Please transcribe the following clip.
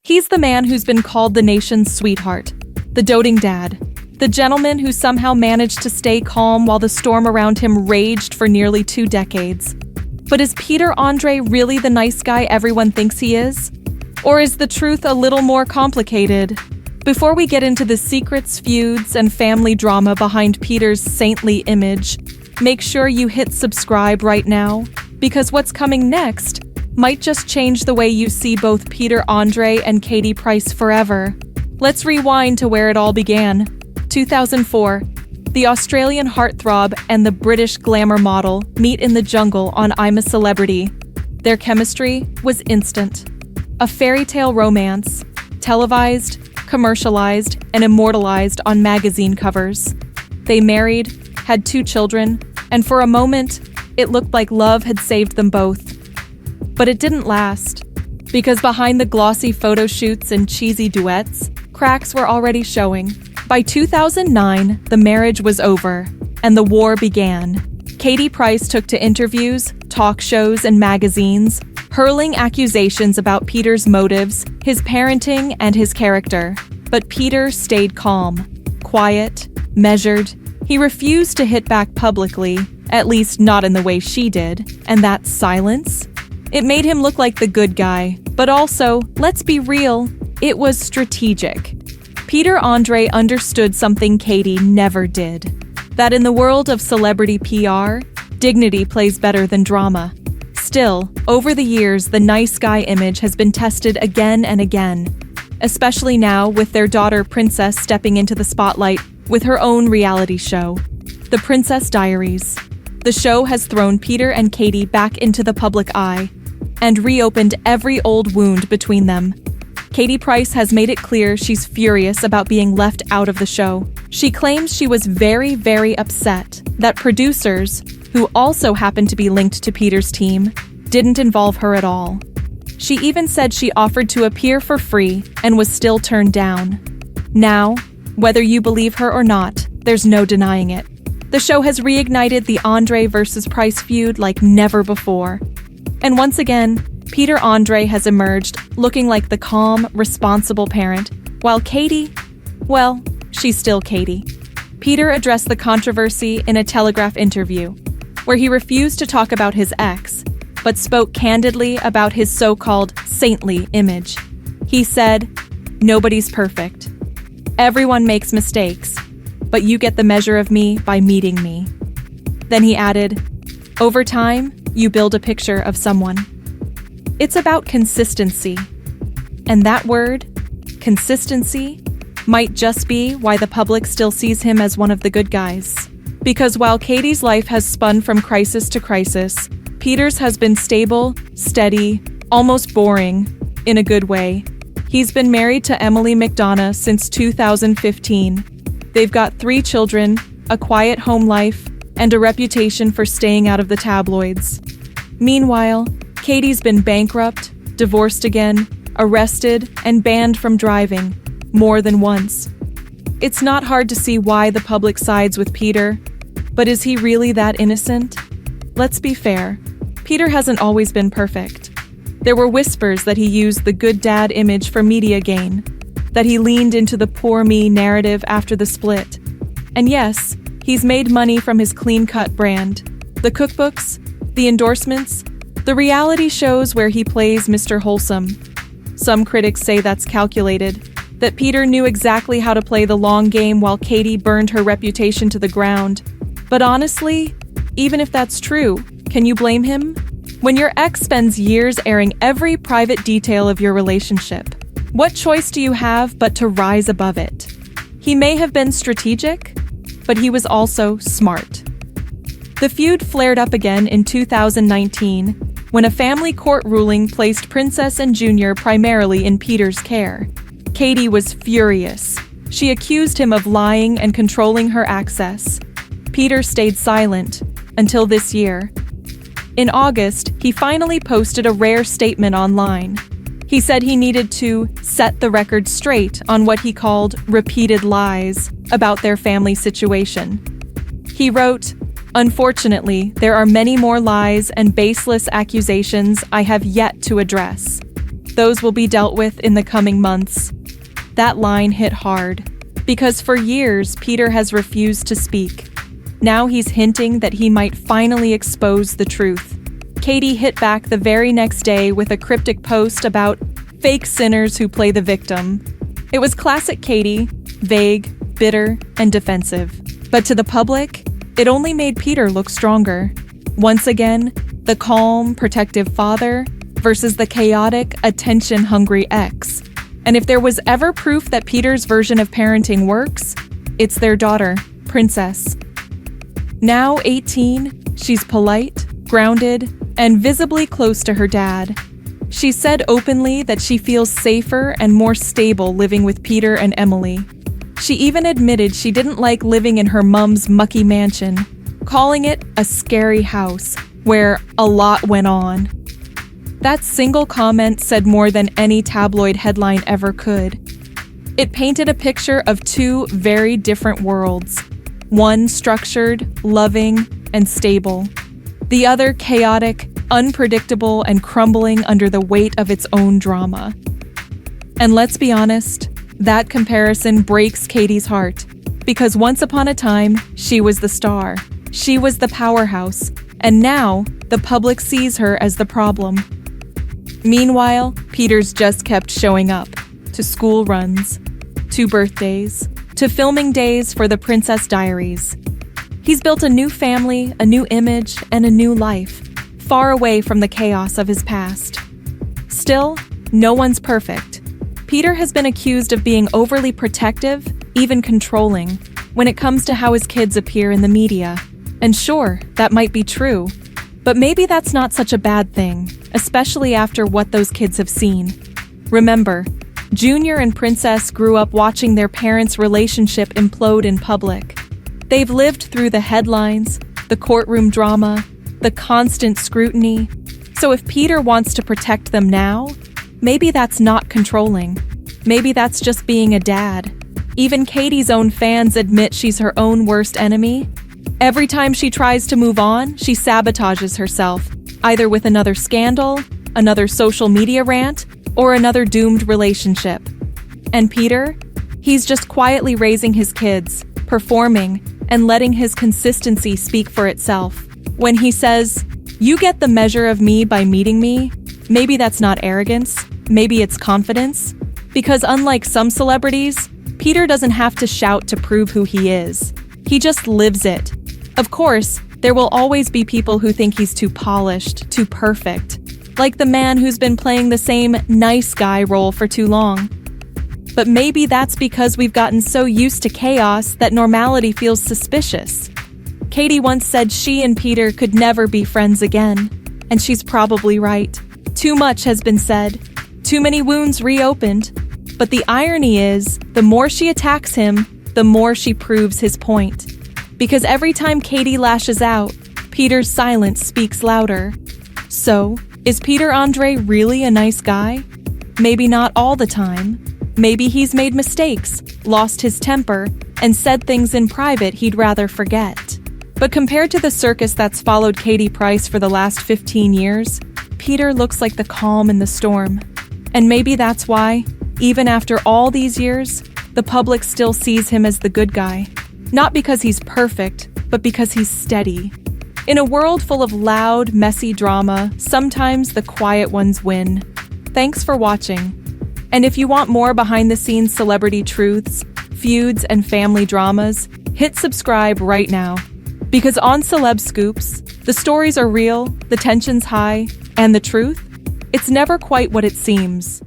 He's the man who's been called the nation's sweetheart, the doting dad, the gentleman who somehow managed to stay calm while the storm around him raged for nearly 2 decades. But is Peter Andre really the nice guy everyone thinks he is? Or is the truth a little more complicated? Before we get into the secrets, feuds, and family drama behind Peter's saintly image, make sure you hit subscribe right now, because what's coming next might just change the way you see both Peter Andre and Katie Price forever. Let's rewind to where it all began. 2004. The Australian heartthrob and the British glamour model meet in the jungle on I'm a Celebrity. Their chemistry was instant. A fairy tale romance, televised, commercialized, and immortalized on magazine covers. They married, had 2 children, and for a moment, it looked like love had saved them both. But it didn't last, because behind the glossy photo shoots and cheesy duets, cracks were already showing. By 2009, the marriage was over, and the war began. Katie Price took to interviews, talk shows, and magazines, hurling accusations about Peter's motives, his parenting, and his character. But Peter stayed calm, quiet, measured. He refused to hit back publicly, at least not in the way she did. And that silence? It made him look like the good guy. But also, let's be real, it was strategic. Peter Andre understood something Katie never did. That in the world of celebrity PR, dignity plays better than drama. Still, over the years, the nice guy image has been tested again and again, especially now with their daughter Princess stepping into the spotlight with her own reality show, The Princess Diaries. The show has thrown Peter and Katie back into the public eye and reopened every old wound between them. Katie Price has made it clear she's furious about being left out of the show. She claims she was very, very upset that producers, who also happened to be linked to Peter's team, didn't involve her at all. She even said she offered to appear for free and was still turned down. Now, whether you believe her or not, there's no denying it. The show has reignited the Andre versus Price feud like never before. And once again, Peter Andre has emerged looking like the calm, responsible parent, while Katie, well, she's still Katie. Peter addressed the controversy in a Telegraph interview, where he refused to talk about his ex, but spoke candidly about his so-called saintly image. He said, "Nobody's perfect. Everyone makes mistakes, but you get the measure of me by meeting me." Then he added, "Over time, you build a picture of someone." It's about consistency. And that word, consistency, might just be why the public still sees him as one of the good guys. Because while Katie's life has spun from crisis to crisis, Peter's has been stable, steady, almost boring, in a good way. He's been married to Emily McDonough since 2015. They've got 3 children, a quiet home life, and a reputation for staying out of the tabloids. Meanwhile, Katie's been bankrupt, divorced again, arrested, and banned from driving, more than once. It's not hard to see why the public sides with Peter, but is he really that innocent? Let's be fair, Peter hasn't always been perfect. There were whispers that he used the good dad image for media gain, that he leaned into the poor me narrative after the split. And yes, he's made money from his clean-cut brand. The cookbooks, the endorsements, the reality shows where he plays Mr. Wholesome. Some critics say that's calculated, that Peter knew exactly how to play the long game while Katie burned her reputation to the ground. But honestly, even if that's true, can you blame him? When your ex spends years airing every private detail of your relationship, what choice do you have but to rise above it? He may have been strategic, but he was also smart. The feud flared up again in 2019, when a family court ruling placed Princess and Junior primarily in Peter's care. Katie was furious. She accused him of lying and controlling her access. Peter stayed silent until this year. In August, he finally posted a rare statement online. He said he needed to set the record straight on what he called repeated lies about their family situation. He wrote, "Unfortunately, there are many more lies and baseless accusations I have yet to address. Those will be dealt with in the coming months. That line hit hard, because for years Peter has refused to speak. Now he's hinting that he might finally expose the truth. Katie hit back the very next day with a cryptic post about fake sinners who play the victim. It was classic Katie, vague, bitter, and defensive. But to the public, it only made Peter look stronger. Once again, the calm, protective father versus the chaotic, attention-hungry ex. And if there was ever proof that Peter's version of parenting works, it's their daughter, Princess. Now 18, she's polite, grounded, and visibly close to her dad. She said openly that she feels safer and more stable living with Peter and Emily. She even admitted she didn't like living in her mom's mucky mansion, calling it a scary house where a lot went on. That single comment said more than any tabloid headline ever could. It painted a picture of two very different worlds. One structured, loving, and stable. The other chaotic, unpredictable, and crumbling under the weight of its own drama. And let's be honest, that comparison breaks Katie's heart. Because once upon a time, she was the star. She was the powerhouse. And now, the public sees her as the problem. Meanwhile, Peter's just kept showing up. To school runs, to birthdays, to filming days for the Princess Diaries. He's built a new family, a new image, and a new life, far away from the chaos of his past. Still, no one's perfect. Peter has been accused of being overly protective, even controlling, when it comes to how his kids appear in the media. And sure, that might be true. But maybe that's not such a bad thing, especially after what those kids have seen. Remember, Junior and Princess grew up watching their parents' relationship implode in public. They've lived through the headlines, the courtroom drama, the constant scrutiny. So if Peter wants to protect them now, maybe that's not controlling. Maybe that's just being a dad. Even Katie's own fans admit she's her own worst enemy. Every time she tries to move on, she sabotages herself, either with another scandal, another social media rant, or another doomed relationship. And Peter? He's just quietly raising his kids, performing, and letting his consistency speak for itself. When he says, "You get the measure of me by meeting me," maybe that's not arrogance, maybe it's confidence. Because unlike some celebrities, Peter doesn't have to shout to prove who he is. He just lives it. Of course, there will always be people who think he's too polished, too perfect. Like the man who's been playing the same nice guy role for too long. But maybe that's because we've gotten so used to chaos that normality feels suspicious. Katie once said she and Peter could never be friends again. And she's probably right. Too much has been said. Too many wounds reopened. But the irony is, the more she attacks him, the more she proves his point. Because every time Katie lashes out, Peter's silence speaks louder. So, is Peter Andre really a nice guy? Maybe not all the time. Maybe he's made mistakes, lost his temper, and said things in private he'd rather forget. But compared to the circus that's followed Katie Price for the last 15 years, Peter looks like the calm in the storm. And maybe that's why, even after all these years, the public still sees him as the good guy. Not because he's perfect, but because he's steady. In a world full of loud, messy drama, sometimes the quiet ones win. Thanks for watching. And if you want more behind-the-scenes celebrity truths, feuds, and family dramas, hit subscribe right now. Because on Celeb Scoopz, the stories are real, the tension's high, and the truth? It's never quite what it seems.